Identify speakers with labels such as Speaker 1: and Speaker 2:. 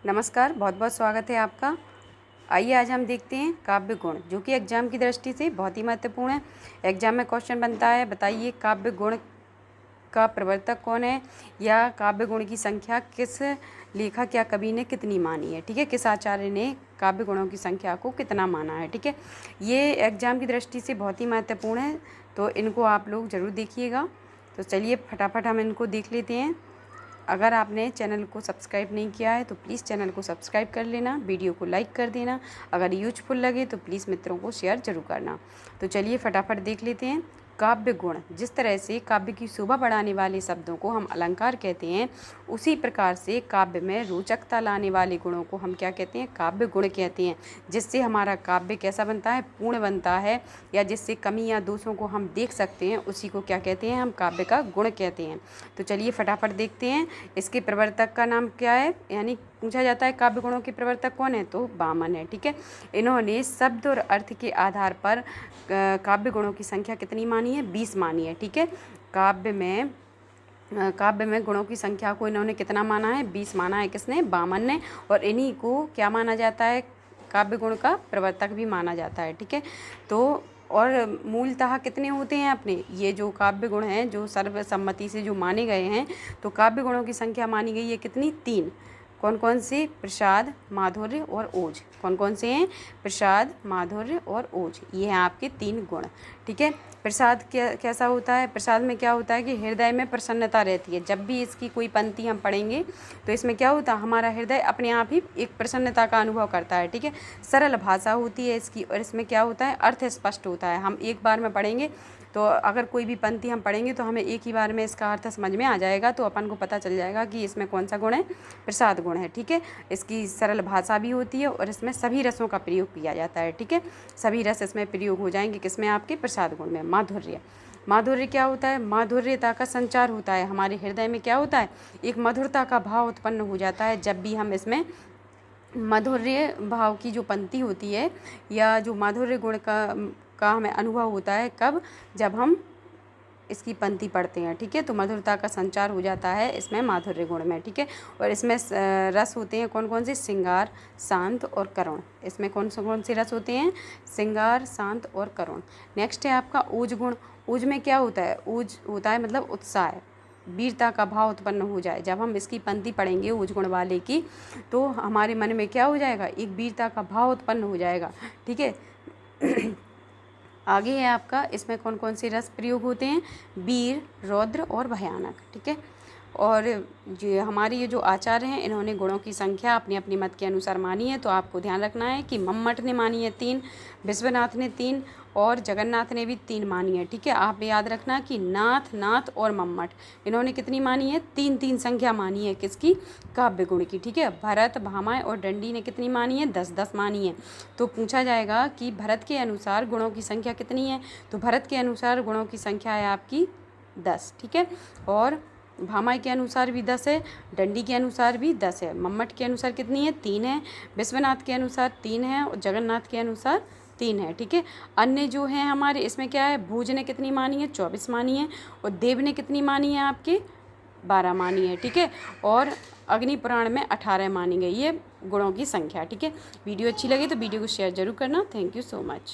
Speaker 1: नमस्कार, बहुत बहुत स्वागत है आपका। आइए आज हम देखते हैं काव्य गुण, जो कि एग्जाम की दृष्टि से बहुत ही महत्वपूर्ण है। एग्जाम में क्वेश्चन बनता है, बताइए काव्य गुण का प्रवर्तक कौन है, या काव्य गुण की संख्या किस लेखक या कवि ने कितनी मानी है। ठीक है, किस आचार्य ने काव्य गुणों की संख्या को कितना माना है। ठीक है, ये एग्जाम की दृष्टि से बहुत ही महत्वपूर्ण है, तो इनको आप लोग ज़रूर देखिएगा। तो चलिए फटाफट हम इनको देख लेते हैं। अगर आपने चैनल को सब्सक्राइब नहीं किया है तो प्लीज़ चैनल को सब्सक्राइब कर लेना, वीडियो को लाइक कर देना। अगर यूजफुल लगे तो प्लीज़ मित्रों को शेयर जरूर करना। तो चलिए फटाफट देख लेते हैं। काव्य गुण, जिस तरह से काव्य की शोभा बढ़ाने वाले शब्दों को हम अलंकार कहते हैं, उसी प्रकार से काव्य में रोचकता लाने वाले गुणों को हम क्या कहते हैं, काव्य गुण कहते हैं। जिससे हमारा काव्य कैसा बनता है, पूर्ण बनता है, या जिससे कमी या दोषों को हम देख सकते हैं, उसी को क्या कहते हैं, हम काव्य का गुण कहते हैं। तो चलिए फटाफट देखते हैं। इसके प्रवर्तक का नाम क्या है, यानी पूछा जाता है काव्य गुणों के प्रवर्तक कौन है, तो वामन है। ठीक है, इन्होंने शब्द और अर्थ के आधार पर काव्य गुणों की संख्या कितनी मानी है, 20 मानी है। ठीक है, काव्य में गुणों की संख्या को इन्होंने कितना माना है, 20 माना है। किसने, वामन ने। और इन्हीं को क्या माना जाता है, काव्य गुण का प्रवर्तक भी माना जाता है। ठीक है, तो और मूलतः कितने होते हैं अपने ये जो काव्य गुण हैं, जो सर्वसम्मति से जो माने गए हैं, तो काव्य गुणों की संख्या मानी गई है कितनी, 3। कौन कौन से, प्रसाद, माधुर्य और ओज। कौन कौन से हैं, प्रसाद, माधुर्य और ओज, ये हैं आपके 3 गुण। ठीक है, प्रसाद कैसा होता है, प्रसाद में क्या होता है कि हृदय में प्रसन्नता रहती है। जब भी इसकी कोई पंक्ति हम पढ़ेंगे तो इसमें क्या होता है, हमारा हृदय अपने आप ही एक प्रसन्नता का अनुभव करता है। ठीक है, सरल भाषा होती है इसकी, और इसमें क्या होता है, अर्थ स्पष्ट होता है। हम एक बार में पढ़ेंगे तो अगर कोई भी पंक्ति हम पढ़ेंगे तो हमें एक ही बार में इसका अर्थ समझ में आ जाएगा, तो अपन को पता चल जाएगा कि इसमें कौन सा गुण है, प्रसाद गुण है। ठीक है, इसकी सरल भाषा भी होती है, और इसमें सभी रसों का प्रयोग किया जाता है। ठीक है, सभी रस इसमें प्रयोग हो जाएंगे, किसमें, आपके प्रसाद गुण में। माधुर्य, माधुर्य क्या होता है, माधुर्यता का संचार होता है। हमारे हृदय में क्या होता है, एक मधुरता का भाव उत्पन्न हो जाता है जब भी हम इसमें माधुर्य भाव की जो पंक्ति होती है, या जो माधुर्य गुण का हमें अनुभव होता है, कब, जब हम इसकी पंक्ति पढ़ते हैं। ठीक है, तो मधुरता का संचार हो जाता है इसमें माधुर्य गुण में। ठीक है, और इसमें रस होते हैं कौन कौन से, श्रृंगार, शांत और करुण। इसमें कौन से रस होते हैं, श्रृंगार, शांत और करुण। नेक्स्ट है आपका ओज गुण। ओज में क्या होता है, ओज होता है मतलब उत्साह, वीरता का भाव उत्पन्न हो जाए। जब हम इसकी पंक्ति पढ़ेंगे ओज गुण वाले की, तो हमारे मन में क्या हो जाएगा, एक वीरता का भाव उत्पन्न हो जाएगा। ठीक है, आगे है आपका, इसमें कौन कौन से रस प्रयोग होते हैं, वीर, रौद्र और भयानक। ठीक है, और ये हमारे ये जो आचार्य हैं, इन्होंने गुणों की संख्या अपने अपने मत के अनुसार मानी है। तो आपको ध्यान रखना है कि मम्मट ने मानी है 3, विश्वनाथ ने 3, और जगन्नाथ ने भी 3 मानी है। ठीक है, आप याद रखना कि नाथ और मम्मट, इन्होंने कितनी मानी है, 3 संख्या मानी है, किसकी, काव्य गुण की। ठीक है, भरत, भामाय और दंडी ने कितनी मानी है, 10 मानी है। तो पूछा जाएगा कि भरत के अनुसार गुणों की संख्या कितनी है, तो भरत के अनुसार गुणों की संख्या है आपकी 10। ठीक है, और भामाई के अनुसार भी 10 है, दंडी के अनुसार भी 10 है, मम्मट के अनुसार कितनी है, 3 है, विश्वनाथ के अनुसार 3 है, और जगन्नाथ के अनुसार 3 है। ठीक है, अन्य जो हैं हमारे, इसमें क्या है, भूज ने कितनी मानी है, 24 मानी है, और देव ने कितनी मानी है, आपके 12 मानी है। ठीक है, और अग्नि पुराण में 18 मानी गई है गुणों की संख्या। ठीक है, वीडियो अच्छी लगी तो वीडियो को शेयर जरूर करना। Thank you so much.